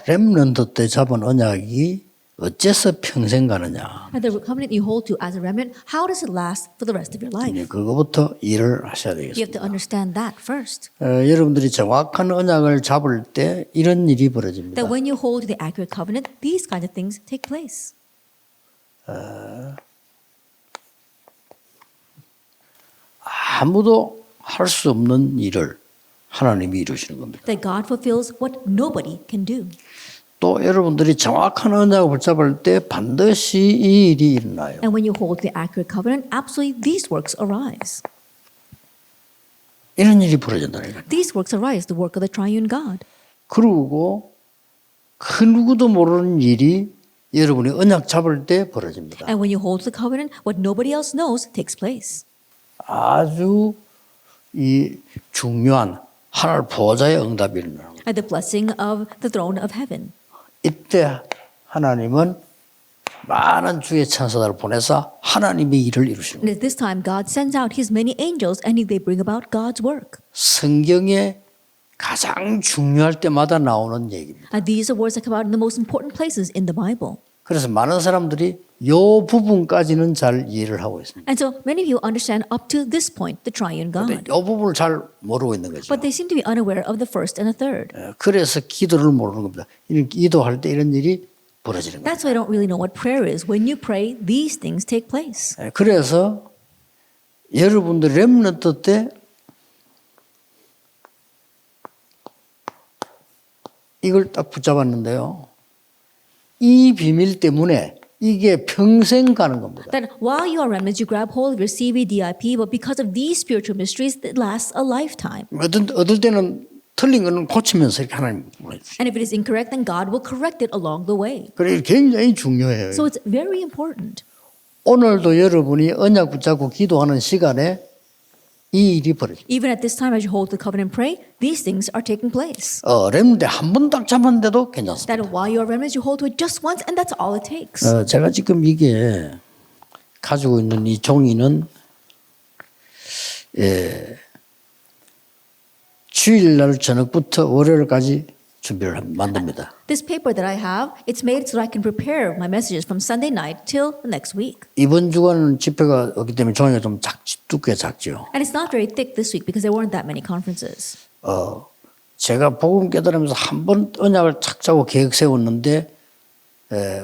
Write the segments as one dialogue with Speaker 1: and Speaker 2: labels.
Speaker 1: 렘넌트 때 잡은 언약이 어째서 평생 가느냐.
Speaker 2: And the covenant you hold to as a remnant, how does it last for the rest of your life?
Speaker 1: 이제 그거부터 이해를 하셔야
Speaker 2: You have to
Speaker 1: 되겠습니다.
Speaker 2: understand that first.
Speaker 1: 여러분들이 정확한 언약을 잡을 때 이런 일이 벌어집니다.
Speaker 2: That when you hold to the accurate covenant, these kinds of things take place.
Speaker 1: 아무도 할 수 없는 일을 하나님이 이루시는 겁니다.
Speaker 2: That God fulfills what nobody can do.
Speaker 1: 또 여러분들이 정확한 언약을 붙잡을 때 반드시 이 일이 일어나요.
Speaker 2: And when you hold to the accurate covenant, absolutely these works arise.
Speaker 1: 이런 일이 벌어진다는 거예요.
Speaker 2: These works arise, the work of the triune God.
Speaker 1: 그리고 그 누구도 모르는 일이 여러분이 언약 잡을 때 벌어집니다.
Speaker 2: And when you hold to the covenant, what nobody else knows takes place.
Speaker 1: 아주 이 중요한 하늘 보좌의 응답이 일어나는 거예요.
Speaker 2: At the blessing of the throne of heaven.
Speaker 1: 이때 하나님은 많은 주의 천사들을 보내서 하나님의 일을 이루시는
Speaker 2: And
Speaker 1: 거예요.
Speaker 2: at this time, God sends out his many angels and they bring about God's work.
Speaker 1: 성경에 가장 중요할 때마다 나오는 얘기입니다.
Speaker 2: And these are words that come out in the most important places in the Bible.
Speaker 1: 그래서 많은 사람들이 이 부분까지는 잘 이해를 하고 있습니다.
Speaker 2: And so many of you understand up to this point the triune
Speaker 1: 근데
Speaker 2: God.
Speaker 1: 이 부분을 잘 모르고 있는 거죠.
Speaker 2: But they seem to be unaware of the first and the third.
Speaker 1: 그래서 기도를 모르는 겁니다. 이런 기도할 때 이런 일이 벌어지는 거예요.
Speaker 2: That's why I don't really know what prayer is. When you pray, these things take place.
Speaker 1: 그래서 여러분들 렘넌트 때 이걸 딱 붙잡았는데요. 이 비밀 때문에 이게 평생 가는 겁니다.
Speaker 2: That while you are remnants, you grab hold of your CVDIP, but because of these spiritual mysteries, it lasts a lifetime.
Speaker 1: 어떨 때는 틀린 거는 고치면서 이렇게 하나님 보내주시죠.
Speaker 2: And if it is incorrect, then God will correct it along the way.
Speaker 1: 그래 굉장히 중요해요.
Speaker 2: So it's very important.
Speaker 1: 오늘도 여러분이 언약 붙잡고 기도하는 시간에 이 일이 벌어집니다.
Speaker 2: Even at this time, as you hold the covenant and pray, these things are taking place.
Speaker 1: 렘넌트 한 번 딱 잡았는데도 괜찮습니다.
Speaker 2: That while you are remnants, you hold to it just once, and that's all it takes.
Speaker 1: 제가 지금 이게 가지고 있는 이 종이는 주일날 저녁부터 월요일까지 준비를 만듭니다.
Speaker 2: This paper that I have, it's made so that I can prepare my messages from Sunday night till the next week.
Speaker 1: 이번 주간은 집회가 없기 때문에 종이가 좀 두께 작죠.
Speaker 2: And it's not very thick this week because there weren't that many conferences.
Speaker 1: 제가 복음 깨달으면서 한 번 언약을 착 잡고 계획 세웠는데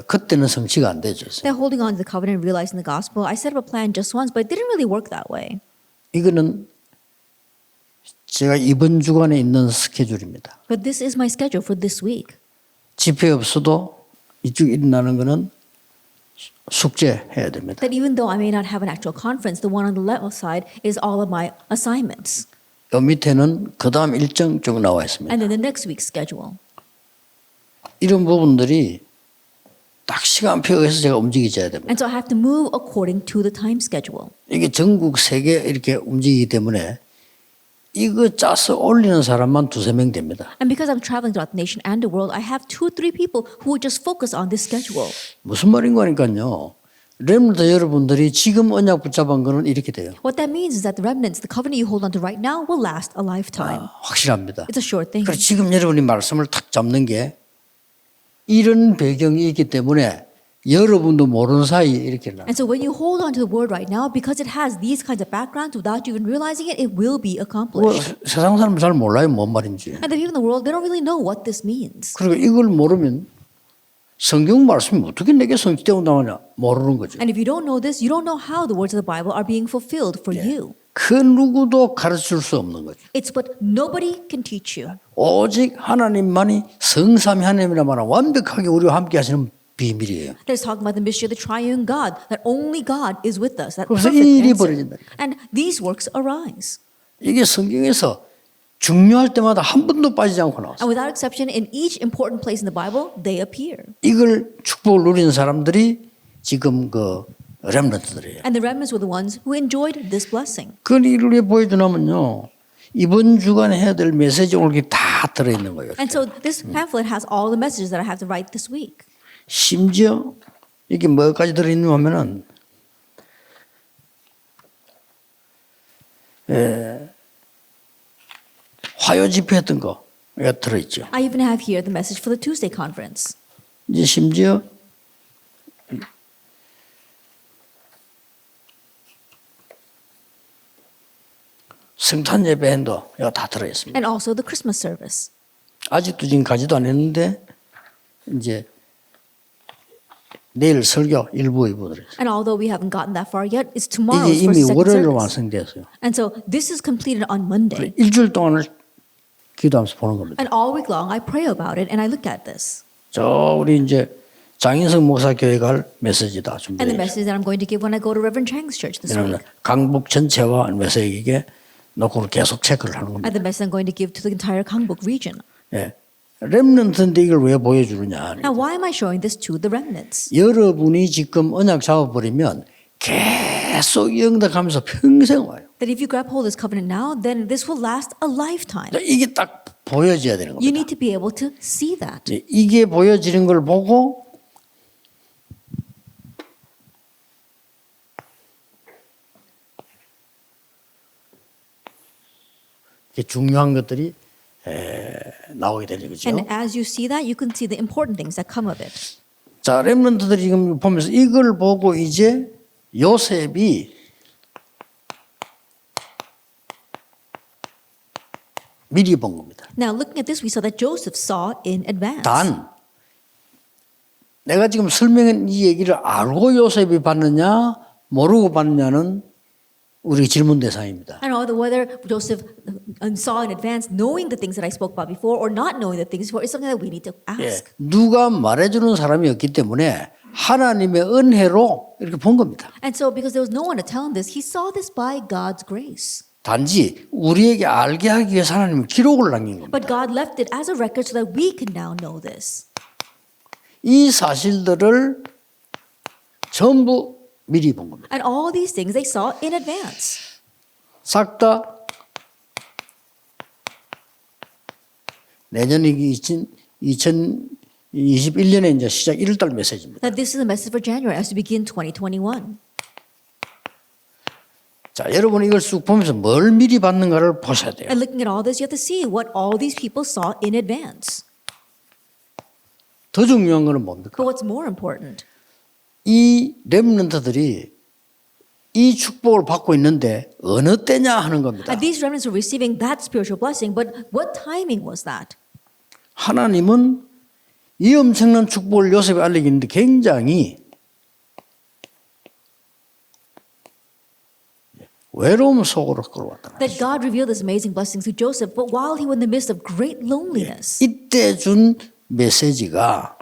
Speaker 1: 그때는 성취가 안 되죠.
Speaker 2: They're holding on to the covenant and realizing the gospel. I set up a plan just once, but it didn't really work that way.
Speaker 1: 이거는 제가 이번 주간에 있는 스케줄입니다.
Speaker 2: But this is my schedule for this week.
Speaker 1: 집회 없어도 이쪽 일어나는 거는 숙제해야 됩니다.
Speaker 2: That even though I may not have an actual conference, the one on the left side is all of my assignments.
Speaker 1: 요 밑에는 그 다음 일정 쭉 나와 있습니다.
Speaker 2: And then the next week's schedule.
Speaker 1: 이런 부분들이 딱 시간표에 의해서 제가 움직이져야 됩니다.
Speaker 2: And so I have to move according to the time schedule.
Speaker 1: 이게 전국 세계 이렇게 움직이기 때문에 이거 짜서 올리는 사람만 두세 명 됩니다.
Speaker 2: And because I'm traveling throughout the nation and the world, I have 2-3 people who would just focus on this schedule.
Speaker 1: 무슨 말인가 하니까요. 렘넌트 여러분들이 지금 언약 붙잡은 거는 이렇게 돼요.
Speaker 2: What that means is that the remnants, the covenant you hold on to right now, will last a lifetime.
Speaker 1: 확실합니다.
Speaker 2: It's a sure thing.
Speaker 1: 그래서 지금 여러분이 말씀을 탁 잡는 게 이런 배경이 있기 때문에 여러분도 모르는 사이에 이렇게 나.
Speaker 2: And so when you hold on to the word right now, because it has these kinds of backgrounds, without you even realizing it, it will be accomplished.
Speaker 1: 세상 사람은 잘 몰라요, 뭔 말인지.
Speaker 2: And the people in the world, they don't really know what this means.
Speaker 1: 그리고 이걸 모르면 성경 말씀이 어떻게 내게 성취되고 나오냐 모르는 거죠.
Speaker 2: And if you don't know this, you don't know how the words of the Bible are being fulfilled for you.
Speaker 1: 그 누구도 가르칠 수 없는 거죠.
Speaker 2: It's what nobody can teach you.
Speaker 1: 오직 하나님만이 성삼위 하나님이라만 완벽하게 우리와 함께 하시는 비밀이에요.
Speaker 2: There's talking about the mystery of the triune God, that only God is with us. That
Speaker 1: 그래서
Speaker 2: perfect
Speaker 1: 이 일이
Speaker 2: answer.
Speaker 1: 벌어진다.
Speaker 2: And these works arise.
Speaker 1: 이게 성경에서 중요할 때마다 한 번도 빠지지 않고 나왔어요.
Speaker 2: And without exception, in each important place in the Bible, they appear.
Speaker 1: 이걸 축복을 누리는 사람들이 지금 그 렘넌트들이에요.
Speaker 2: And the remnants were the ones who enjoyed this blessing.
Speaker 1: 그 일을 왜 보여주냐면요. 이번 주간에 해야 될 메시지 오늘 다 들어있는 거예요.
Speaker 2: And so this pamphlet has all the messages that I have to write this week.
Speaker 1: 심지어 이게 뭐까지 들어있냐 하면은 화요 집회했던 거 들어있죠.
Speaker 2: I even have here the message for the Tuesday conference.
Speaker 1: 이제 심지어 성탄 예배도 이거 다 들어있습니다.
Speaker 2: And also the Christmas service.
Speaker 1: 아직도 지금 가지도 않았는데 이제 내일 설교 1부, 2부 들어있어요.
Speaker 2: And although we haven't gotten that far yet, it's tomorrow's
Speaker 1: 이게
Speaker 2: for
Speaker 1: 이미
Speaker 2: second
Speaker 1: 월요일로
Speaker 2: service.
Speaker 1: 완성되었어요.
Speaker 2: And so this is completed on Monday.
Speaker 1: 일주일 동안을 기도하면서 보는 겁니다.
Speaker 2: And all week long I pray about it and I look at this.
Speaker 1: 저 우리 이제 장인성 목사 교회 갈 메시지다
Speaker 2: And the
Speaker 1: 준비해요.
Speaker 2: message that I'm going to give when I go to Reverend Chang's church this
Speaker 1: 이러면
Speaker 2: week.
Speaker 1: 강북 전체와 메시지에 놓고 계속 체크를 하는 겁니다.
Speaker 2: And the message I'm going to give to the entire Gangbuk region.
Speaker 1: 예. 렘넌트인데 이걸 왜 보여주느냐.
Speaker 2: Now, why am I showing this to the remnants?
Speaker 1: 여러분이 지금 언약 잡아버리면 계속 영덕하면서 평생 와요.
Speaker 2: That if you grab hold of this covenant now, then this will last a lifetime.
Speaker 1: 이게 딱 보여져야 되는
Speaker 2: You
Speaker 1: 겁니다.
Speaker 2: need to be able to see that.
Speaker 1: 이게 보여지는 걸 보고 중요한 것들이 나오게 되는 거죠.
Speaker 2: And as you see that, you can see the important things that come of it.
Speaker 1: 자, 렘넌트들이 지금 보면서 이걸 보고 이제 요셉이 미리 본 겁니다.
Speaker 2: Now, looking at this, we saw that Joseph saw in advance.
Speaker 1: 단 내가 지금 설명한 이 얘기를 알고 요셉이 봤느냐 모르고 봤느냐는 우리 질문 대상입니다.
Speaker 2: I don't know whether Joseph saw in advance, knowing the things that I spoke about before, or not knowing the things before, is something that we need to
Speaker 1: 예,
Speaker 2: ask.
Speaker 1: 누가 말해주는 사람이 없기 때문에 하나님의 은혜로 이렇게 본 겁니다.
Speaker 2: And so, because there was no one to tell him this, he saw this by God's grace.
Speaker 1: 단지 우리에게 알게 하기 위해서 하나님은 기록을 남긴 겁니다.
Speaker 2: But God left it as a record so that we can now know this.
Speaker 1: 이 사실들을 전부 미리 본 겁니다.
Speaker 2: And all these things they saw in advance.
Speaker 1: 싹 다 내년이 2021년에 이제 시작 1월달 메시지입니다.
Speaker 2: That this is a message for January as we begin 2021.
Speaker 1: 자, 여러분 이걸 쑥 보면서 뭘 미리 받는가를 보셔야 돼요.
Speaker 2: And looking at all this, you have to see what all these people saw in advance.
Speaker 1: 더 중요한 거는 뭡니까?
Speaker 2: But what's more important?
Speaker 1: 이 렘넌트들이 이 축복을 받고 있는데 어느 때냐 하는 겁니다.
Speaker 2: And these remnants were receiving that spiritual blessing, but what timing was that?
Speaker 1: 하나님은 이 엄청난 축복을 요셉에 알리기는데 굉장히 외로움 속으로 끌어왔다.
Speaker 2: That God revealed this amazing blessing to Joseph, but while he was in the midst of great loneliness.
Speaker 1: 이때 준 메시지가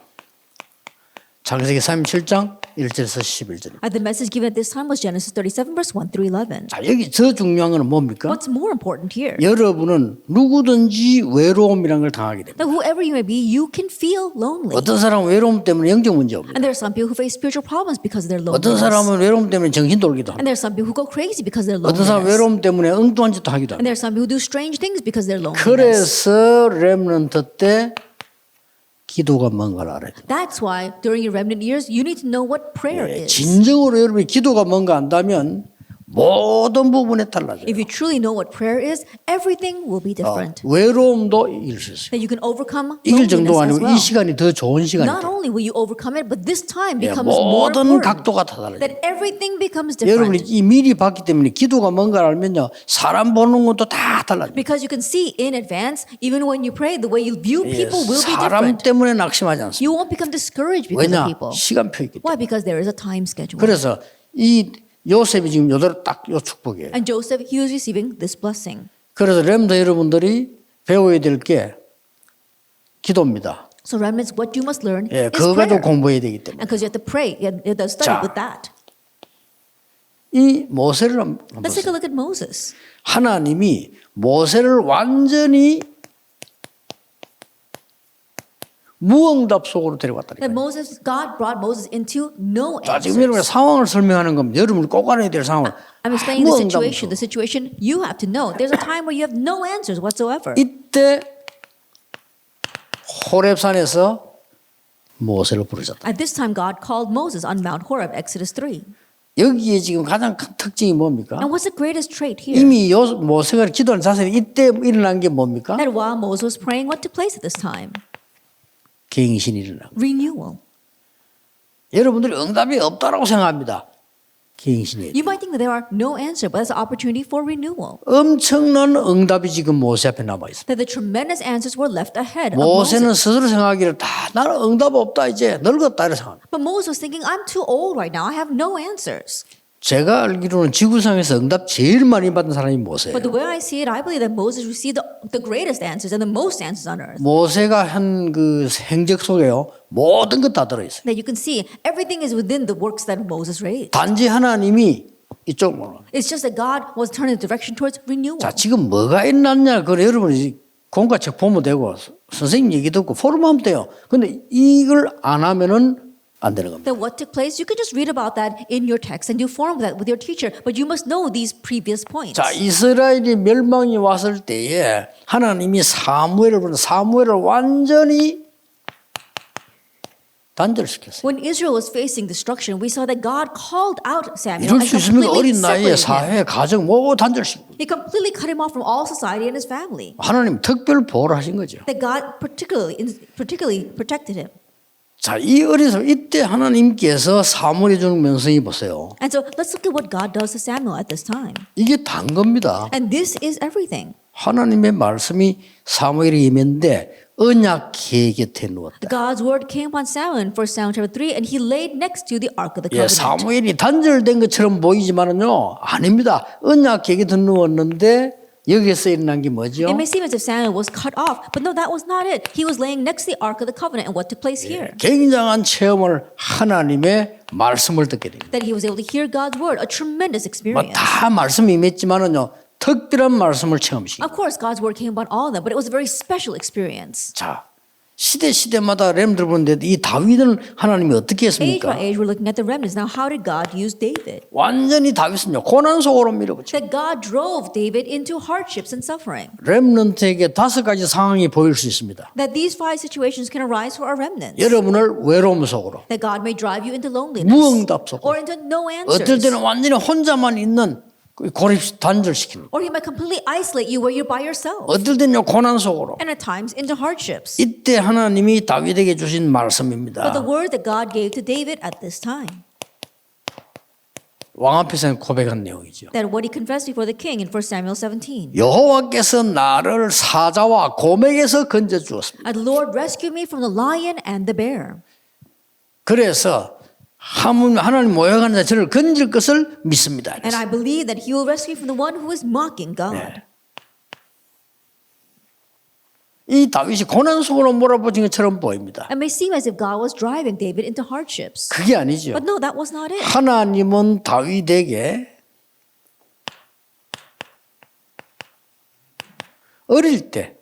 Speaker 1: 창세기 37장 1절에서 11절입니다.
Speaker 2: The message given at this time was Genesis 37, verse 1 through 11.
Speaker 1: 자, 여기 더 중요한 건 뭡니까?
Speaker 2: What's more important here?
Speaker 1: 여러분은 누구든지 외로움이라는 걸 당하게 됩니다.
Speaker 2: That whoever you may be, you can feel lonely.
Speaker 1: 어떤 사람은 외로움 때문에 영적 문제 없니다.
Speaker 2: And there are some people who face spiritual problems because of their
Speaker 1: 어떤
Speaker 2: loneliness.
Speaker 1: 사람은 외로움 때문에 정신 돌기도
Speaker 2: And
Speaker 1: 합니다.
Speaker 2: there are some people who go crazy because of their
Speaker 1: 어떤 사람은
Speaker 2: loneliness.
Speaker 1: 외로움 때문에 엉뚱한 짓도 하기도
Speaker 2: And
Speaker 1: 합니다.
Speaker 2: there are some people who do strange things because of their loneliness.
Speaker 1: 그래서 렘넌트 때 기도가 뭔가를 알아야 돼요.
Speaker 2: That's why during your remnant years, you need to know what prayer is.
Speaker 1: 진정으로 여러분이 기도가 뭔가 안다면 모든 부분에 달라져요.
Speaker 2: If you truly know what prayer is, everything will be different.
Speaker 1: 외로움도 이길 수 있어요.
Speaker 2: That you can overcome
Speaker 1: 이길
Speaker 2: loneliness
Speaker 1: 정도가
Speaker 2: as
Speaker 1: 아니고
Speaker 2: well.
Speaker 1: 이 시간이 더 좋은 시간이
Speaker 2: Not
Speaker 1: 돼요.
Speaker 2: only will you overcome it, but this time becomes more
Speaker 1: 모든
Speaker 2: important.
Speaker 1: 각도가 다 달라져요.
Speaker 2: That everything becomes
Speaker 1: 여러분이
Speaker 2: different.
Speaker 1: 이 미리 봤기 때문에 기도가 뭔가를 알면요 사람 보는 것도 다 달라져요.
Speaker 2: Because you can see in advance, even when you pray, the way you view people will be
Speaker 1: 사람
Speaker 2: different.
Speaker 1: 때문에 낙심하지 않습니다.
Speaker 2: You won't become discouraged because
Speaker 1: 왜냐?
Speaker 2: of people.
Speaker 1: 시간표이기 때문에.
Speaker 2: Why? Because there is a time schedule.
Speaker 1: 그래서 이 요셉이 지금 요대로 딱 요 축복이에요.
Speaker 2: And Joseph, he was receiving this blessing.
Speaker 1: 그래서 렘더 여러분들이 배워야 될 게 기도입니다.
Speaker 2: So remnants, what you must learn
Speaker 1: 예,
Speaker 2: is
Speaker 1: 그거 가지고
Speaker 2: prayer.
Speaker 1: 공부해야 되기 때문에.
Speaker 2: And because you have to pray, you have to study
Speaker 1: 자.
Speaker 2: with that.
Speaker 1: 이 모세를 한번
Speaker 2: Let's take
Speaker 1: 보세요.
Speaker 2: a look at Moses.
Speaker 1: 하나님이 모세를 완전히 무응답 속으로
Speaker 2: That
Speaker 1: 데려갔다니까요.
Speaker 2: Moses, God brought Moses into no
Speaker 1: 자, 지금 여러분의
Speaker 2: answers.
Speaker 1: 상황을 설명하는 겁니다. 여러분이 꼭 알아야 될 상황을.
Speaker 2: I'm explaining the
Speaker 1: 무응답
Speaker 2: situation. The situation you have to know. There's a time where you have no answers whatsoever.
Speaker 1: 이때 호렙산에서 모세를 부르셨다.
Speaker 2: At this time, God called Moses on Mount Horeb, Exodus 3.
Speaker 1: 여기에 지금 가장 큰 특징이 뭡니까?
Speaker 2: And what's the greatest trait here?
Speaker 1: 이미 모세가 기도하는 자세는 이때 일어난 게 뭡니까?
Speaker 2: That while Moses was praying, what took place at this time?
Speaker 1: 갱신이 일어나고.
Speaker 2: Renewal.
Speaker 1: 여러분들이 응답이 없다라고 생각합니다. 갱신이.
Speaker 2: You might think that there are no answer, but there's an opportunity for renewal.
Speaker 1: 엄청난 응답이 지금 모세 앞에 남아 있습니다.
Speaker 2: That the tremendous answers were left ahead of
Speaker 1: 모세는
Speaker 2: Moses.
Speaker 1: 스스로 생각하기를 다 나는 응답 없다 이제 늙었다 이렇게 생각합니다.
Speaker 2: But Moses was thinking, I'm too old right now. I have no answers.
Speaker 1: 제가 알기로는 지구상에서 응답 제일 많이 받은 사람이 모세예요.
Speaker 2: But the way I see it, I believe that Moses received the greatest answers and the most answers on earth.
Speaker 1: 모세가 한 그 행적 속에요 모든 것 다 들어 있어요.
Speaker 2: That you can see everything is within the works that Moses raised.
Speaker 1: 단지 하나님이 이쪽으로.
Speaker 2: It's just that God was turning the direction towards renewal.
Speaker 1: 자 지금 뭐가 일어났냐? 그래 여러분이 공과책 보면 되고 선생님 얘기 듣고 포럼하면 돼요. 근데 이걸 안 하면은 안 되는 겁니다.
Speaker 2: Then what took place? You can just read about that in your text and you form that with your teacher, but you must know these previous points.
Speaker 1: 자 이스라엘이 멸망이 왔을 때에 하나님이 사무엘을 부르는 사무엘을 완전히 단절시켰어요.
Speaker 2: When Israel was facing destruction, we saw that God called out Samuel
Speaker 1: 이럴
Speaker 2: and
Speaker 1: 수 있습니까?
Speaker 2: completely
Speaker 1: 어린 나이에
Speaker 2: separated him.
Speaker 1: 사회, 가정 뭐 단절시키고
Speaker 2: He completely cut him off from all society and his family.
Speaker 1: 하나님 특별 보호를 하신 거죠.
Speaker 2: That God particularly protected him.
Speaker 1: 자, 이 어려서 이때 하나님께서 사무엘에 주는 명성이 보세요.
Speaker 2: And so let's look at what God does to Samuel at this time.
Speaker 1: 이게 단 겁니다.
Speaker 2: And this is everything.
Speaker 1: 하나님의 말씀이 사무엘에 임했는데 언약 곁에 누웠다.
Speaker 2: God's word came upon Samuel in 1 Samuel chapter 3 and he laid next to the ark of the
Speaker 1: 예,
Speaker 2: covenant.
Speaker 1: 사무엘이 단절된 것처럼 보이지만은요 아닙니다. 언약 곁에 누웠는데 여기서 일어난 게 뭐죠?
Speaker 2: It may seem as if Samuel was cut off, but no, that was not it. He was laying next to the ark of the covenant, and what took place here?
Speaker 1: 굉장한 체험을 하나님의 말씀을 듣게 됩니다.
Speaker 2: That he was able to hear God's word, a tremendous experience.
Speaker 1: 다 말씀이 임했지만은요 특별한 말씀을 체험시키.
Speaker 2: Of course, God's word came upon all of them, but it was a very special experience.
Speaker 1: 자, 시대마다 렘들 보는데 이 다윗은 하나님이 어떻게
Speaker 2: Age by
Speaker 1: 했습니까?
Speaker 2: age, we're looking at the remnants. Now, how did God use David?
Speaker 1: 완전히 다윗은요 고난 속으로 밀어붙여.
Speaker 2: That God drove David into hardships and suffering.
Speaker 1: 렘넌트에게 5가지 상황이 보일 수 있습니다.
Speaker 2: That these 5 situations can arise for our remnants.
Speaker 1: 여러분을 외로움 속으로,
Speaker 2: That God may drive you into loneliness.
Speaker 1: 무응답 속으로,
Speaker 2: Or into no
Speaker 1: 어떨
Speaker 2: answers.
Speaker 1: 때는 완전히 혼자만 있는 고립 단절시키는.
Speaker 2: Or he might completely isolate you where you're by yourself.
Speaker 1: 어떨 때는 고난 속으로.
Speaker 2: And at times into hardships.
Speaker 1: 이때 하나님이 다윗에게 주신
Speaker 2: But
Speaker 1: 말씀입니다.
Speaker 2: the word that God gave to David at this time.
Speaker 1: 왕 앞에서 고백한 내용이죠.
Speaker 2: That what he confessed before the king in 1 Samuel 17.
Speaker 1: 여호와께서 나를 사자와 곰에게서 건져 주었습니다.
Speaker 2: The Lord rescued me from the lion and the bear.
Speaker 1: 그래서 하나님 모욕하는 자 저를 건질 것을 믿습니다.
Speaker 2: And I believe that he will rescue me from the one who is mocking God.
Speaker 1: 이 다윗이 고난 속으로 몰아붙인 것처럼 보입니다.
Speaker 2: It may seem as if God was driving David into hardships.
Speaker 1: 그게 아니죠.
Speaker 2: But no, that was not it.
Speaker 1: 하나님은 다윗에게 어릴 때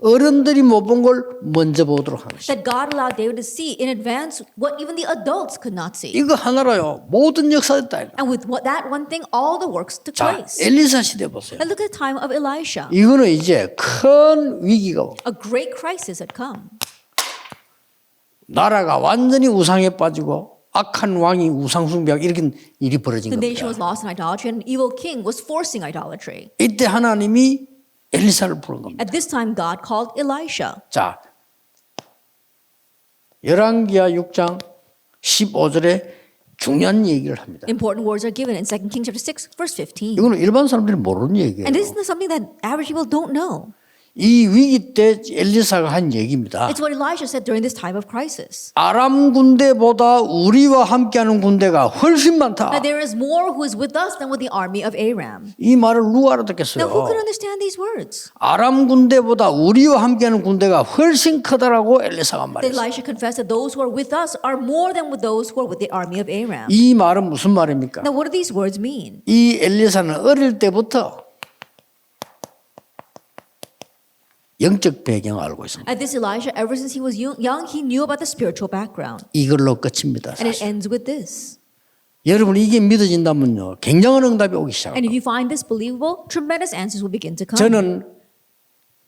Speaker 1: 어른들이 못 본 걸 먼저 보도록 하는 것이죠.
Speaker 2: That God allowed David to see in advance what even the adults could not see.
Speaker 1: 이거 하나로요 모든 역사였다.
Speaker 2: And with that one thing, all the works took
Speaker 1: 자,
Speaker 2: place.
Speaker 1: 엘리사 시대 보세요.
Speaker 2: And look at the time of Elisha.
Speaker 1: 이거는 이제 큰 위기가 오고
Speaker 2: A great crisis had come.
Speaker 1: 나라가 완전히 우상에 빠지고 악한 왕이 우상 숭배하고 이렇게 일이 벌어진
Speaker 2: The nation was
Speaker 1: 겁니다.
Speaker 2: lost in idolatry and an evil king was forcing idolatry.
Speaker 1: 이때 하나님이 엘리사를 부른 겁니다.
Speaker 2: At this time, God called Elisha.
Speaker 1: 자, 열왕기하 6장 15절에 중요한 얘기를 합니다.
Speaker 2: Important words are given in 2 Kings chapter 6, verse 15.
Speaker 1: 이거는 일반 사람들이 모르는 얘기예요.
Speaker 2: And this is something that average people don't know.
Speaker 1: 이 위기 때 엘리사가 한 얘기입니다.
Speaker 2: It's what Elisha said during this time of crisis.
Speaker 1: 아람 군대보다 우리와 함께하는 군대가 훨씬 많다.
Speaker 2: That there is more who is with us than with the army of Aram.
Speaker 1: 이 말을 누가
Speaker 2: Now, who
Speaker 1: 알아듣겠어요?
Speaker 2: could understand these words?
Speaker 1: 아람 군대보다 우리와 함께하는 군대가 훨씬 크다라고 엘리사가
Speaker 2: That
Speaker 1: 말했어요.
Speaker 2: Elisha confessed that those who are with us are more than with those who are with the army of Aram.
Speaker 1: 이 말은 무슨 말입니까?
Speaker 2: Now, what do these words mean?
Speaker 1: 이 엘리사는 어릴 때부터 영적 배경을 알고 있습니다.
Speaker 2: At this Elisha, ever since he was young, he knew about the spiritual background.
Speaker 1: 이걸로 끝입니다.
Speaker 2: And it
Speaker 1: 사실.
Speaker 2: ends with this.
Speaker 1: 여러분 이게 믿어진다면요 굉장한 응답이 오기
Speaker 2: And
Speaker 1: 시작합니다.
Speaker 2: if you find this believable, tremendous answers will begin to come.
Speaker 1: 저는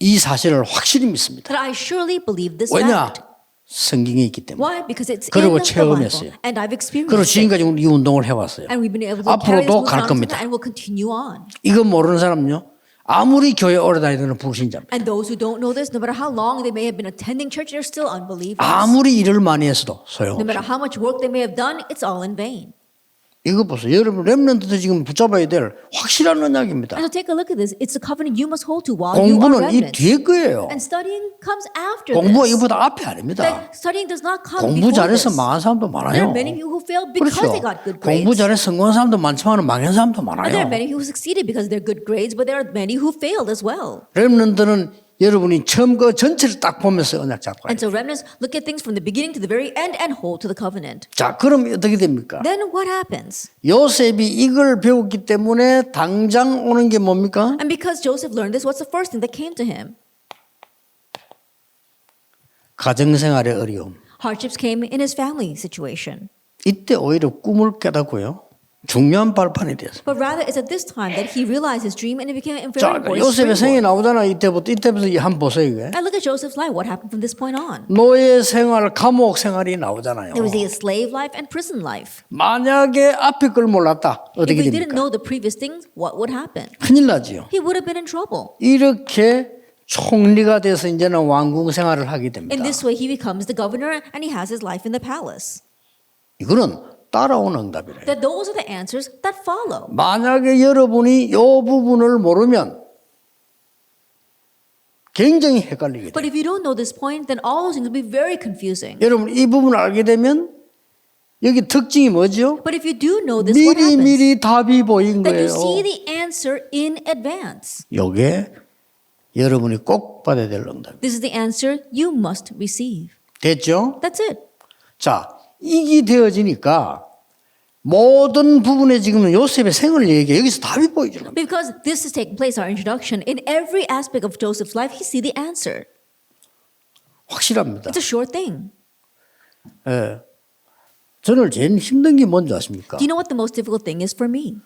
Speaker 1: 이 사실을 확실히 믿습니다.
Speaker 2: That I surely believe this
Speaker 1: 왜냐?
Speaker 2: fact.
Speaker 1: 성경에 있기 때문에.
Speaker 2: Why? Because it's
Speaker 1: 그리고
Speaker 2: in the Bible.
Speaker 1: 체험했어요.
Speaker 2: And I've experienced
Speaker 1: 그리고
Speaker 2: it.
Speaker 1: 지금까지 이 운동을 해왔어요.
Speaker 2: And we've been able to carry this
Speaker 1: 앞으로도
Speaker 2: movement
Speaker 1: 갈
Speaker 2: on
Speaker 1: 겁니다.
Speaker 2: and we'll continue on.
Speaker 1: 이거 모르는 사람은요. 아무리 교회 오래 다니는 불신자입니다.
Speaker 2: And those who don't know this, no matter how long they may have been attending church, they're still unbelievers.
Speaker 1: 아무리 일을 많이 했어도
Speaker 2: No
Speaker 1: 소용없어요.
Speaker 2: matter how much work they may have done, it's all in vain.
Speaker 1: 이거 보세요. 여러분 렘넌트도 지금 붙잡아야 될 확실한 언약입니다.
Speaker 2: And so take a look at this. It's a covenant you must hold to while you are
Speaker 1: 공부는 이
Speaker 2: remnants.
Speaker 1: 뒤에 거예요.
Speaker 2: And studying comes after
Speaker 1: 공부가
Speaker 2: this.
Speaker 1: 이거보다 앞에 아닙니다.
Speaker 2: That studying does not come
Speaker 1: 공부
Speaker 2: before
Speaker 1: 잘해서
Speaker 2: this.
Speaker 1: 망한 사람도
Speaker 2: There
Speaker 1: 많아요.
Speaker 2: are many people who failed because
Speaker 1: 그렇죠.
Speaker 2: they got good
Speaker 1: 공부
Speaker 2: grades.
Speaker 1: 잘해서 성공한 사람도 많지만 망한 사람도
Speaker 2: And there
Speaker 1: 많아요.
Speaker 2: are many who succeeded because of their good grades, but there are many who failed as well.
Speaker 1: 렘넌트는 여러분이 처음 그 전체를 딱 보면서 언약 잡고
Speaker 2: And
Speaker 1: 가요.
Speaker 2: so remnants look at things from the beginning to the very end and hold to the covenant.
Speaker 1: 자, 그럼 어떻게 됩니까?
Speaker 2: Then what happens?
Speaker 1: 요셉이 이걸 배웠기 때문에 당장 오는 게 뭡니까?
Speaker 2: And because Joseph learned this, what's the first thing that came to him?
Speaker 1: 가정생활의 어려움.
Speaker 2: Hardships came in his family situation.
Speaker 1: 이때 오히려 꿈을 깨닫고요. 중요한 발판이 됐어요.
Speaker 2: But rather, it's at this time that he realized his dream and it became a very
Speaker 1: 자,
Speaker 2: important
Speaker 1: 요셉의 생이
Speaker 2: springboard.
Speaker 1: 나오잖아. 이때부터 한번 보세요. 이게.
Speaker 2: And look at Joseph's life. What happened from this point on?
Speaker 1: 노예 생활, 감옥 생활이 나오잖아요.
Speaker 2: There was a slave life and prison life.
Speaker 1: 만약에 앞에 걸 몰랐다.
Speaker 2: If
Speaker 1: 어떻게
Speaker 2: he didn't
Speaker 1: 됩니까?
Speaker 2: know the previous things, what would happen?
Speaker 1: 큰일 나지요.
Speaker 2: He would have been in trouble.
Speaker 1: 이렇게 총리가 돼서 이제는 왕궁 생활을 하게 됩니다.
Speaker 2: In this way, he becomes the governor and he has his life in the palace.
Speaker 1: 이거는 따라오는 응답이래요.
Speaker 2: That those are the answers that follow.
Speaker 1: 만약에 여러분이 이 부분을 모르면 굉장히 헷갈리게 돼요.
Speaker 2: But if you don't know this point, then all those things will be very confusing.
Speaker 1: 여러분 이 부분을 알게 되면 여기 특징이 뭐죠?
Speaker 2: But if you do know this, what happens?
Speaker 1: 미리 답이 보인
Speaker 2: That you
Speaker 1: 거예요.
Speaker 2: see the answer in advance.
Speaker 1: 이게 여러분이 꼭 받아야 될 응답이에요.
Speaker 2: This is the answer you must receive.
Speaker 1: 됐죠?
Speaker 2: That's it.
Speaker 1: 자, 이게 되어지니까 모든 부분에 지금 요셉의 생을 얘기해. 여기서 답이 보이죠.
Speaker 2: Because this is taking place, our introduction, in every aspect of Joseph's life, he see the answer.
Speaker 1: 확실합니다.
Speaker 2: It's a sure thing.
Speaker 1: 예. 저는 제일 힘든 게 뭔지 아십니까?
Speaker 2: Do you know what the most difficult thing is for me?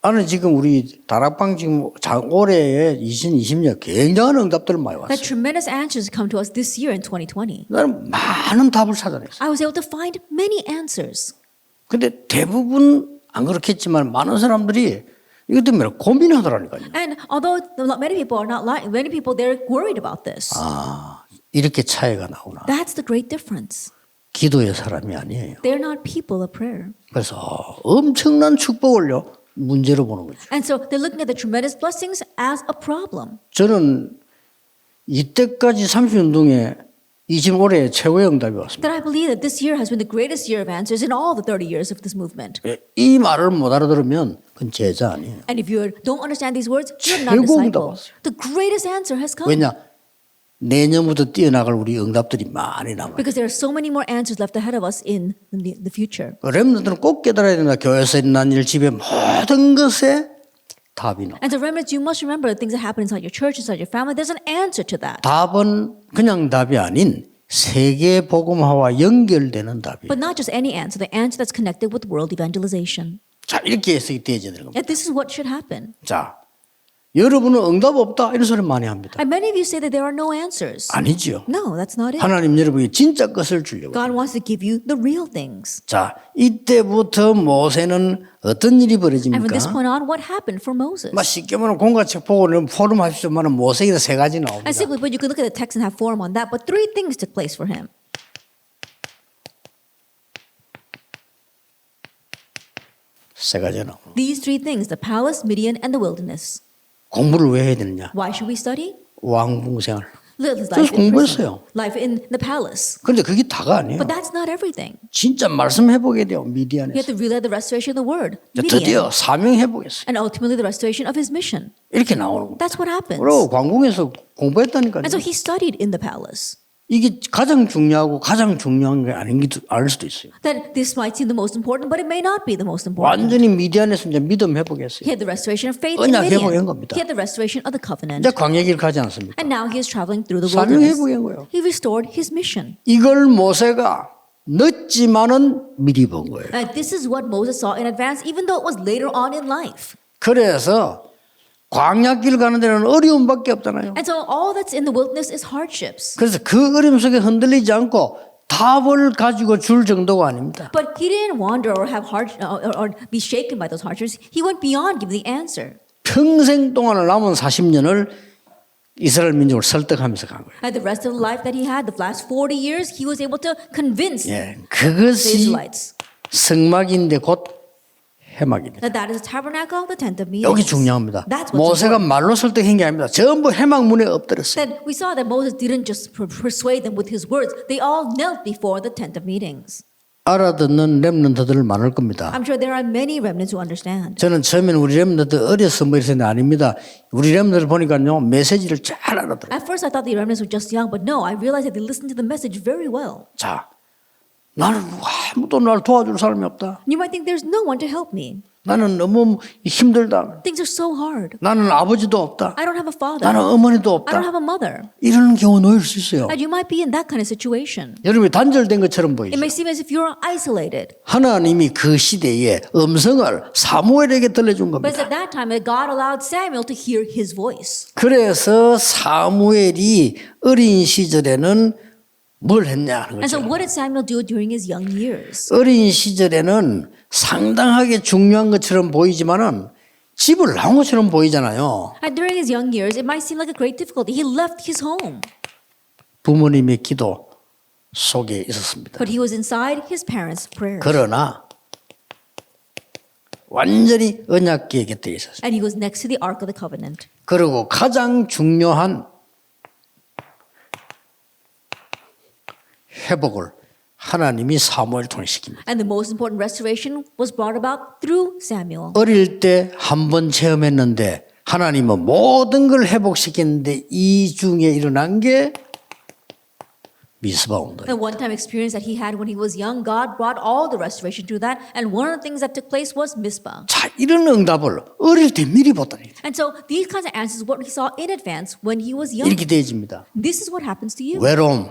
Speaker 1: 나는 지금 우리 다락방 지금 올해에 2020년 굉장한 응답들을 많이
Speaker 2: That
Speaker 1: 왔어요.
Speaker 2: tremendous answers come to us this year in 2020.
Speaker 1: 나는 많은 답을 찾아냈어요.
Speaker 2: I was able to find many answers.
Speaker 1: 근데 대부분 안 그렇겠지만 많은 사람들이 이것 때문에 고민하더라니까요.
Speaker 2: And although many people are not lying, many people they're worried about this.
Speaker 1: 아, 이렇게 차이가 나구나.
Speaker 2: That's the great difference.
Speaker 1: 기도의 사람이 아니에요.
Speaker 2: They're not people of prayer.
Speaker 1: 그래서 엄청난 축복을요 문제로 보는 거죠.
Speaker 2: And so they're looking at the tremendous blessings as a problem.
Speaker 1: 저는 이때까지 30운동에 이 지금 올해 최고의 응답이 왔습니다.
Speaker 2: That I believe that this year has been the greatest year of answers in all the 30 years of this movement.
Speaker 1: 이 말을 못 알아들으면 그건 제자 아니에요.
Speaker 2: And if you don't understand these words, you're not a
Speaker 1: 최고 응답
Speaker 2: disciple.
Speaker 1: 왔어요.
Speaker 2: The greatest answer has come.
Speaker 1: 왜냐? 내년부터 뛰어나갈 우리 응답들이 많이 남아요.
Speaker 2: Because there are so many more answers left ahead of us in the future.
Speaker 1: 렘넌트는 꼭 깨달아야 된다. 교회에서 일어난 일, 집에 모든 것에 답이 나와.
Speaker 2: And so remembrance, you must remember the things that happen inside your church, inside your family. There's an answer to that.
Speaker 1: 답은 그냥 답이 아닌 세계 복음화와 연결되는 답이에요.
Speaker 2: But not just any answer, the answer that's connected with world evangelization.
Speaker 1: 자, 이렇게 해서 되어야 되는 겁니다.
Speaker 2: And this is what should happen.
Speaker 1: 자, 여러분은 응답 없다 이런 소리 많이 합니다.
Speaker 2: And many of you say that there are no answers.
Speaker 1: 아니지요.
Speaker 2: No, that's not it.
Speaker 1: 하나님 여러분이 진짜 것을 주려고.
Speaker 2: God wants to give you the real things.
Speaker 1: 자, 이때부터 모세는 어떤 일이
Speaker 2: And from this
Speaker 1: 벌어집니까?
Speaker 2: point on, what happened for Moses?
Speaker 1: 막 쉽게 말하면 공과책 보고 포럼 하십시오만 모세기가 세 가지 나옵니다.
Speaker 2: And simply put, you can look at the text and have forum on that, but three things took place for him.
Speaker 1: 세 가지 나옵니다.
Speaker 2: These three things, the palace, Midian, and the wilderness.
Speaker 1: 공부를 왜 해야 되느냐?
Speaker 2: Why should we study?
Speaker 1: 왕궁 생활.
Speaker 2: Live his
Speaker 1: 그래서
Speaker 2: life in
Speaker 1: 공부했어요.
Speaker 2: prison, life in the palace.
Speaker 1: 그런데 그게 다가 아니에요.
Speaker 2: But that's not everything.
Speaker 1: 진짜 말씀해보게 돼요.
Speaker 2: You have
Speaker 1: 미디안에서.
Speaker 2: to realize the restoration of the word,
Speaker 1: 드디어
Speaker 2: Midian,
Speaker 1: 사명해보겠어요.
Speaker 2: and ultimately the restoration of his mission.
Speaker 1: 이렇게 나오는 겁니다.
Speaker 2: That's what happens.
Speaker 1: 그리고 왕궁에서 공부했다니까요.
Speaker 2: And so he studied in the palace.
Speaker 1: 이게 가장 중요하고 가장 중요한 게 아닌 게 알 수도 있어요.
Speaker 2: That this might seem the most important, but it may not be the most important.
Speaker 1: 완전히 미디안에서 이제 믿음 회복했어요.
Speaker 2: He had the restoration of faith in
Speaker 1: 언약
Speaker 2: Midian.
Speaker 1: 회복한 겁니다.
Speaker 2: He had the restoration of the covenant.
Speaker 1: 이제 광야길 가지 않습니까?
Speaker 2: And now he is traveling through the
Speaker 1: 사명
Speaker 2: wilderness.
Speaker 1: 회복한 거예요.
Speaker 2: He restored his mission.
Speaker 1: 이걸 모세가 늦지만은 미리 본 거예요.
Speaker 2: And this is what Moses saw in advance, even though it was later on in life.
Speaker 1: 그래서 광야길 가는 데는 어려움밖에 없잖아요.
Speaker 2: And so all that's in the wilderness is hardships.
Speaker 1: 그래서 그 어려움 속에 흔들리지 않고 답을 가지고 줄 정도가 아닙니다.
Speaker 2: But he didn't wander or have or be shaken by those hardships. He went beyond giving the answer.
Speaker 1: 평생 동안을 남은 40년을 이스라엘 민족을 설득하면서 간 거예요.
Speaker 2: And the rest of the life that he had, the last 40 years, he was able to convince
Speaker 1: 예,
Speaker 2: the
Speaker 1: 그것이
Speaker 2: Israelites
Speaker 1: 성막인데 곧 해막입니다.
Speaker 2: that is the tabernacle, the tent of
Speaker 1: 여기
Speaker 2: meetings.
Speaker 1: 중요합니다.
Speaker 2: That's what's
Speaker 1: 모세가
Speaker 2: important.
Speaker 1: 말로 설득한 게 아닙니다. 전부 해막문에 엎드렸어요.
Speaker 2: Then we saw that Moses didn't just persuade them with his words. They all knelt before the tent of meetings.
Speaker 1: 알아듣는 렘넌트들 많을 겁니다.
Speaker 2: I'm sure there are many remnants who understand.
Speaker 1: 저는 처음에는 우리 렘넌트 어려서 뭐 이랬는데 아닙니다. 우리 렘넌트를 보니까요 메시지를 잘 알아들어요.
Speaker 2: At first I thought the remnants were just young, but no, I realized that they listened to the message very well.
Speaker 1: 자, 나는 아무도 날 도와줄 사람이 없다.
Speaker 2: You might think there's no one to help me.
Speaker 1: 나는 너무 힘들다.
Speaker 2: Things are so hard.
Speaker 1: 나는 아버지도 없다.
Speaker 2: I don't have a father.
Speaker 1: 나는 어머니도
Speaker 2: I don't
Speaker 1: 없다.
Speaker 2: have a mother.
Speaker 1: 이런 경우 놓일 수 있어요.
Speaker 2: And you might be in that kind of situation.
Speaker 1: 여러분이 단절된 것처럼 보이죠.
Speaker 2: It may seem as if you're isolated.
Speaker 1: 하나님이 그 시대에 음성을 사무엘에게 들려준
Speaker 2: But it's
Speaker 1: 겁니다.
Speaker 2: at that time that God allowed Samuel to hear his voice.
Speaker 1: 그래서 사무엘이 어린 시절에는 뭘 했냐 하는
Speaker 2: And so
Speaker 1: 거죠.
Speaker 2: what did Samuel do during his young years?
Speaker 1: 어린 시절에는 상당하게 중요한 것처럼 보이지만은 집을 나온 것처럼 보이잖아요.
Speaker 2: And during his young years, it might seem like a great difficulty. He left his home,
Speaker 1: 부모님의 기도 속에 있었습니다.
Speaker 2: but he was inside his parents' prayers.
Speaker 1: 그러나 완전히 언약궤 곁에 있었어요.
Speaker 2: And he was next to the Ark of the Covenant.
Speaker 1: 그리고 가장 중요한 회복을 하나님이 사무엘 통해 시킵니다.
Speaker 2: And the most important restoration was brought about through Samuel.
Speaker 1: 어릴 때 한 번 체험했는데 하나님은 모든 걸 회복시켰는데 이 중에 일어난 게 미스바 운동.
Speaker 2: The one-time experience that he had when he was young, God brought all the restoration through that. And one of the things that took place was Mizpah.
Speaker 1: 자, 이런 응답을 어릴 때 미리 보다니
Speaker 2: And so these kinds of answers, what he saw in advance when he was young.
Speaker 1: 이렇게 되어집니다.
Speaker 2: This is what happens to you.
Speaker 1: 외로움,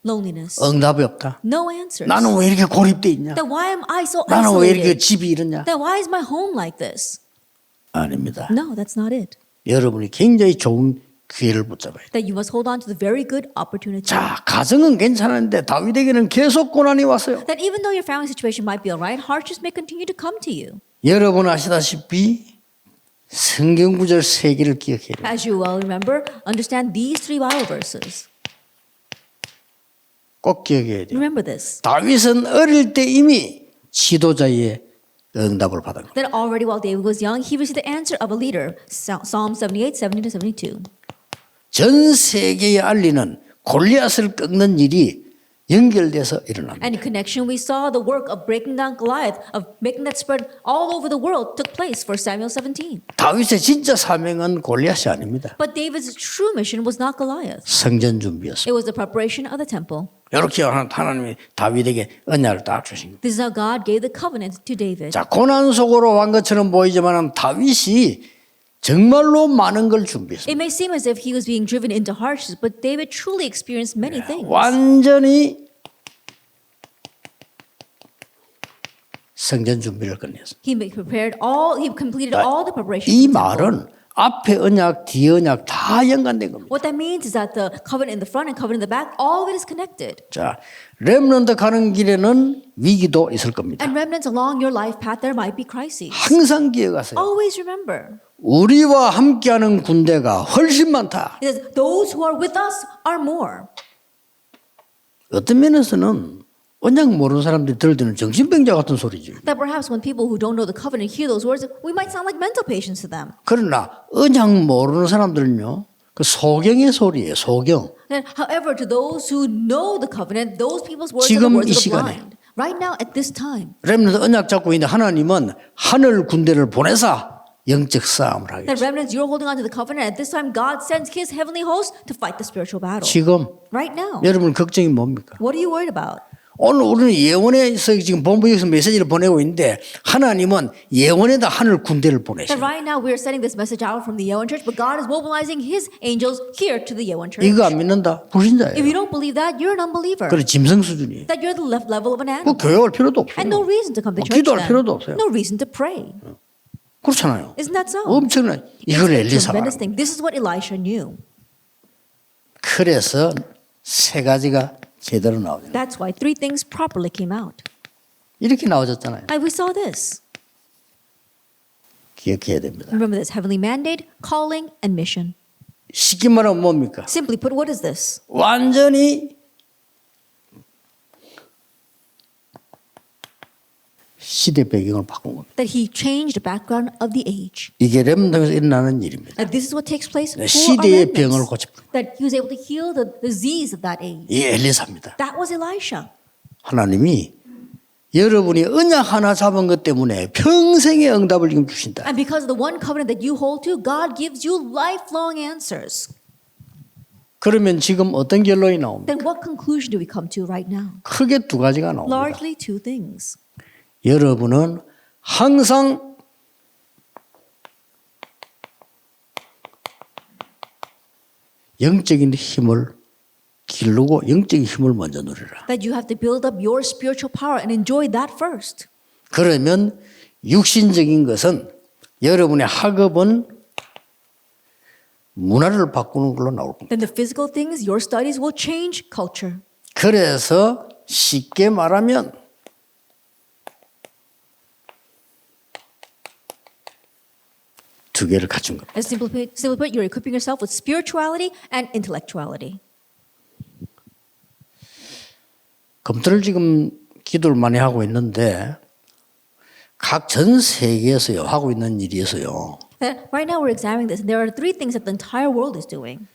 Speaker 2: Loneliness.
Speaker 1: 응답이 없다.
Speaker 2: No answers.
Speaker 1: 나는 왜 이렇게 고립돼 있냐?
Speaker 2: Then why am I so
Speaker 1: 나는 왜 이렇게
Speaker 2: isolated?
Speaker 1: 집이 이러냐?
Speaker 2: Then why is my home like this?
Speaker 1: 아닙니다.
Speaker 2: No, that's not it.
Speaker 1: 여러분이 굉장히 좋은 기회를 붙잡아야 돼.
Speaker 2: That you must hold on to the very good opportunity.
Speaker 1: 자, 가정은 괜찮은데 다윗에게는 계속 고난이 왔어요.
Speaker 2: That even though your family situation might be alright, hardships may continue to come to you.
Speaker 1: 여러분 아시다시피 성경 구절 3개를 기억해야 돼요.
Speaker 2: As you well remember, understand these 3 Bible verses.
Speaker 1: 꼭 기억해야 돼요.
Speaker 2: Remember this.
Speaker 1: 다윗은 어릴 때 이미 지도자의 응답을 받은 거예요.
Speaker 2: That already while David was young, he received the answer of a leader. Psalm 78, 70 to 72.
Speaker 1: 전 세계에 알리는 골리앗을 꺾는 일이 연결돼서 일어납니다.
Speaker 2: And in connection, we saw the work of breaking down Goliath, of making that spread all over the world, took place for Samuel 17.
Speaker 1: 다윗의 진짜 사명은 골리앗이 아닙니다.
Speaker 2: But David's true mission was not Goliath.
Speaker 1: 성전 준비였습니다.
Speaker 2: It was the preparation of the temple.
Speaker 1: 이렇게 하나님이 다윗에게 언약을 딱 주신 거예요.
Speaker 2: This is how God gave the covenant to David.
Speaker 1: 자, 고난 속으로 간 것처럼 보이지만 다윗이 정말로 많은 걸 준비했습니다.
Speaker 2: It may seem as if he was being driven into hardships, but David truly experienced many things.
Speaker 1: 완전히 성전 준비를 끝냈습니다.
Speaker 2: He completed all the preparation.
Speaker 1: 이
Speaker 2: for the temple.
Speaker 1: 말은 앞에 언약, 뒤 언약 다 연관된 겁니다.
Speaker 2: What that means is that the covenant in the front and covenant in the back, all of it is connected.
Speaker 1: 자, 렘넌트 가는 길에는 위기도 있을 겁니다.
Speaker 2: And remnants along your life path, there might be crises.
Speaker 1: 항상 기억하세요.
Speaker 2: Always remember,
Speaker 1: 우리와 함께하는 군대가 훨씬 많다.
Speaker 2: it says, those who are with us are more.
Speaker 1: 어떤 면에서는 언약 모르는 사람들이 들을 때는 정신병자 같은 소리지.
Speaker 2: That perhaps when people who don't know the covenant hear those words, we might sound like mental patients to them.
Speaker 1: 그러나 언약 모르는 사람들은요, 그 소경의 소리예요. 소경.
Speaker 2: And however, to those who know the covenant, those people's words are the
Speaker 1: 지금
Speaker 2: words
Speaker 1: 이
Speaker 2: of the
Speaker 1: 시간에.
Speaker 2: blind. Right now, at this time,
Speaker 1: 렘넌트 언약 잡고 있는데 하나님은 하늘 군대를 보내사 영적 싸움을 하겠죠.
Speaker 2: that remnants, you're holding on to the covenant. At this time, God sends His heavenly host to fight the spiritual battle.
Speaker 1: 지금
Speaker 2: Right now,
Speaker 1: 여러분 걱정이 뭡니까?
Speaker 2: what are you worried about?
Speaker 1: 오늘 우리는 예언에서 지금 본부에서 메시지를 보내고 있는데 하나님은 예언에다 하늘 군대를 보내셔요.
Speaker 2: That right now we are sending this message out from the Yeon Church, but God is mobilizing His angels here to the Yeon Church.
Speaker 1: 이거 안 믿는다?
Speaker 2: If
Speaker 1: 불신자예요.
Speaker 2: you don't believe that, you're an unbeliever.
Speaker 1: 그래 짐승 수준이에요.
Speaker 2: That you're the left level of an
Speaker 1: 그
Speaker 2: animal.
Speaker 1: 교회 올 필요도 없어요.
Speaker 2: And no reason to come to church
Speaker 1: 기도할
Speaker 2: then.
Speaker 1: 필요도 없어요.
Speaker 2: No reason to pray.
Speaker 1: 그렇잖아요.
Speaker 2: Isn't that so?
Speaker 1: 엄청난 이걸
Speaker 2: It's a
Speaker 1: 엘리사가
Speaker 2: tremendous thing. This is what Elisha knew.
Speaker 1: 그래서 세 가지가 제대로 나오잖아요.
Speaker 2: That's why three things properly came out.
Speaker 1: 이렇게 나오셨잖아요.
Speaker 2: And we saw this.
Speaker 1: 기억해야 됩니다.
Speaker 2: Remember this: heavenly mandate, calling, and mission.
Speaker 1: 쉽게 말하면 뭡니까?
Speaker 2: Simply put, what is this?
Speaker 1: 완전히 시대 배경을 바꾼 겁니다.
Speaker 2: That he changed the background of the age.
Speaker 1: 이게 렘넌트에서 일어나는 일입니다.
Speaker 2: That this is what takes place for our
Speaker 1: 시대의 병을
Speaker 2: remnants.
Speaker 1: 고쳐버린
Speaker 2: That he was able to heal the disease of that age.
Speaker 1: 이 엘리사입니다.
Speaker 2: That was Elisha.
Speaker 1: 하나님이 여러분이 언약 하나 잡은 것 때문에 평생의 응답을 지금 주신다.
Speaker 2: And because of the one covenant that you hold to, God gives you lifelong answers.
Speaker 1: 그러면 지금 어떤 결론이 나옵니까?
Speaker 2: Then what conclusion do we come to right now?
Speaker 1: 크게 두 가지가 나옵니다.
Speaker 2: Largely two things.
Speaker 1: 여러분은 항상 영적인 힘을 기르고 영적인 힘을 먼저 누리라.
Speaker 2: That you have to build up your spiritual power and enjoy that first.
Speaker 1: 그러면 육신적인 것은 여러분의 학업은 문화를 바꾸는 걸로 나올 겁니다.
Speaker 2: Then the physical things, your studies will change culture.
Speaker 1: 그래서 쉽게 말하면 두 개를 갖춘 겁니다.
Speaker 2: As simply put, you're equipping yourself with spirituality and intellectuality.
Speaker 1: 검토를 지금 기도를 많이 하고 있는데 각 전 세계에서요 하고 있는 일이어서요.
Speaker 2: That right now we're examining this, and there are three things that the entire world is doing.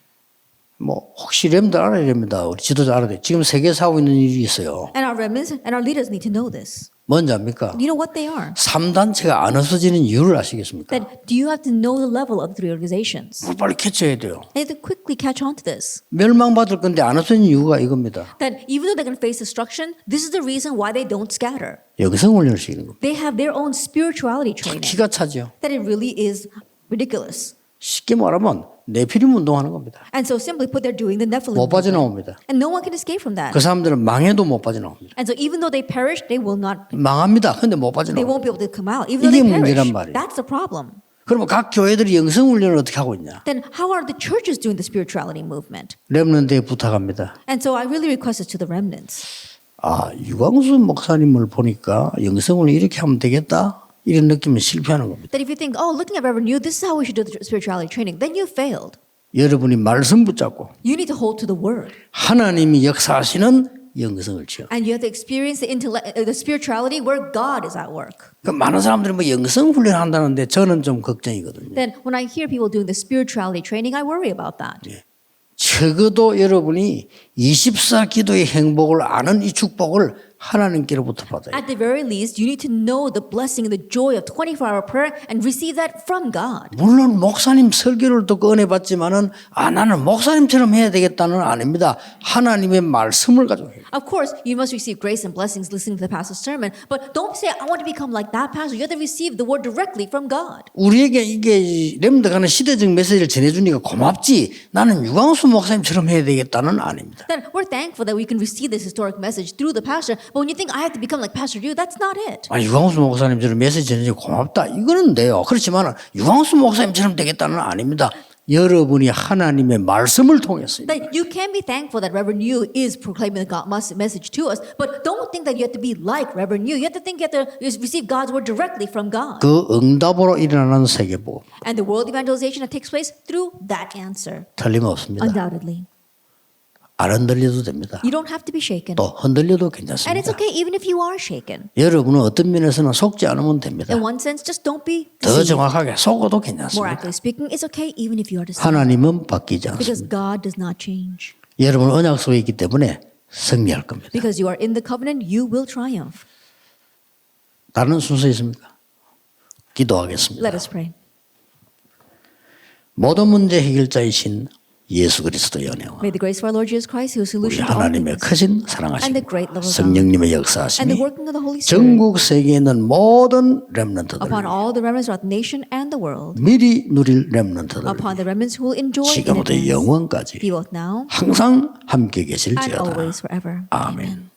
Speaker 1: 뭐 혹시 렘들 알아야 됩니다. 우리 지도자 알아야 돼. 지금 세계에서 하고 있는 일이 있어요.
Speaker 2: And our remnants and our leaders need to know this.
Speaker 1: 뭔지 압니까?
Speaker 2: Do you know what they are?
Speaker 1: 3단체가 안 없어지는 이유를 아시겠습니까?
Speaker 2: That do you have to know the level of the three organizations?
Speaker 1: 빨리 캐쳐야 돼요.
Speaker 2: They have to quickly catch on to this.
Speaker 1: 멸망받을 건데 안 없어지는 이유가 이겁니다.
Speaker 2: That even though they're going to face destruction, this is the reason why they don't scatter.
Speaker 1: 영성 훈련을 시키는 겁니다.
Speaker 2: They have their own spirituality training.
Speaker 1: 기가 차죠.
Speaker 2: That it really is ridiculous.
Speaker 1: 쉽게 말하면 내피림 운동하는 겁니다.
Speaker 2: And so simply put, they're doing the Nephilim.
Speaker 1: 못
Speaker 2: movement.
Speaker 1: 빠져나옵니다.
Speaker 2: And no one can escape from that.
Speaker 1: 그 사람들은 망해도 못 빠져나옵니다.
Speaker 2: And so even though they perish, they will not.
Speaker 1: 망합니다. 근데 못
Speaker 2: They
Speaker 1: 빠져나옵니다.
Speaker 2: won't be able to come out. Even though
Speaker 1: 이게
Speaker 2: they perish,
Speaker 1: 문제란 말이에요.
Speaker 2: that's the problem.
Speaker 1: 그러면 각 교회들이 영성 훈련을 어떻게 하고 있냐?
Speaker 2: Then how are the churches doing the spirituality movement?
Speaker 1: 렘넌트에 부탁합니다.
Speaker 2: And so I really request it to the remnants.
Speaker 1: 아, 유광수 목사님을 보니까 영성을 이렇게 하면 되겠다? 이런 느낌은 실패하는 겁니다.
Speaker 2: That if you think, oh, looking at Reverend Yu, this is how we should do the spirituality training, then you failed.
Speaker 1: 여러분이 말씀 붙잡고
Speaker 2: You need to hold to the word.
Speaker 1: 하나님이 역사하시는 영성을 지어.
Speaker 2: And you have to experience the spirituality where God is at work.
Speaker 1: 그 많은 사람들이 뭐 영성 훈련한다는데 저는 좀 걱정이거든요.
Speaker 2: Then when I hear people doing the spirituality training, I worry about that.
Speaker 1: 적어도 여러분이 24 기도의 행복을 아는 이 축복을 하나님께로부터 받아요.
Speaker 2: At the very least, you need to know the blessing and the joy of 24-hour prayer and receive that from God.
Speaker 1: 물론 목사님 설교를 듣고 은혜 받지만은 아 나는 목사님처럼 해야 되겠다는 아닙니다. 하나님의 말씀을 가지고 해요.
Speaker 2: Of course, you must receive grace and blessings listening to the pastor's sermon, but don't say, I want to become like that pastor. You have to receive the word directly from God.
Speaker 1: 우리에게 이게 렘드 가는 시대적 메시지를 전해주니까 고맙지 나는 유광수 목사님처럼 해야 되겠다는 아닙니다.
Speaker 2: Then we're thankful that we can receive this historic message through the pastor, but when you think I have to become like Pastor Yu, that's not it.
Speaker 1: 아, 유광수 목사님처럼 메시지 전해주고 고맙다 이거는 돼요. 그렇지만 유광수 목사님처럼 되겠다는 아닙니다. 여러분이 하나님의 말씀을 통해서
Speaker 2: That you can be thankful that Reverend Yu is proclaiming the God message to us, but don't think that you have to be like Reverend Yu. You have to think you have to receive God's word directly from God.
Speaker 1: 그 응답으로 일어나는 세계복음
Speaker 2: And the world evangelization that takes place through that answer.
Speaker 1: 틀림없습니다.
Speaker 2: Undoubtedly.
Speaker 1: 안 흔들려도 됩니다.
Speaker 2: You don't have to be shaken.
Speaker 1: 또 흔들려도
Speaker 2: And it's
Speaker 1: 괜찮습니다.
Speaker 2: okay even if you are shaken.
Speaker 1: 여러분은 어떤 면에서는 속지 않으면 됩니다.
Speaker 2: In one sense, just don't be
Speaker 1: 더
Speaker 2: deceived.
Speaker 1: 정확하게 속어도
Speaker 2: More
Speaker 1: 괜찮습니다.
Speaker 2: accurately speaking, it's okay even if you are deceived.
Speaker 1: 하나님은 바뀌지
Speaker 2: Because
Speaker 1: 않습니다.
Speaker 2: God does not change.
Speaker 1: 여러분 언약 속에 있기 때문에 승리할 겁니다.
Speaker 2: Because you are in the covenant, you will triumph.
Speaker 1: 다른 순서 있습니까? 기도하겠습니다.
Speaker 2: Let us pray.
Speaker 1: 모든 문제 해결자이신 예수 그리스도의 은혜와
Speaker 2: May the grace of our Lord Jesus Christ, who is
Speaker 1: 우리
Speaker 2: solution to all
Speaker 1: 하나님의
Speaker 2: things,
Speaker 1: 크신
Speaker 2: and the
Speaker 1: 사랑하심
Speaker 2: great love of God,
Speaker 1: 성령님의
Speaker 2: and
Speaker 1: 역사하심이
Speaker 2: the working of the Holy Spirit
Speaker 1: 전국 세계에 있는 모든 렘넌트들
Speaker 2: upon all the remnants throughout the nation and the world,
Speaker 1: 미리 누릴 렘넌트들
Speaker 2: upon the remnants who will enjoy in
Speaker 1: 지금부터
Speaker 2: advance,
Speaker 1: 영원까지
Speaker 2: be both now
Speaker 1: 항상 함께
Speaker 2: and
Speaker 1: 계실지어다.
Speaker 2: always forever.
Speaker 1: 아멘.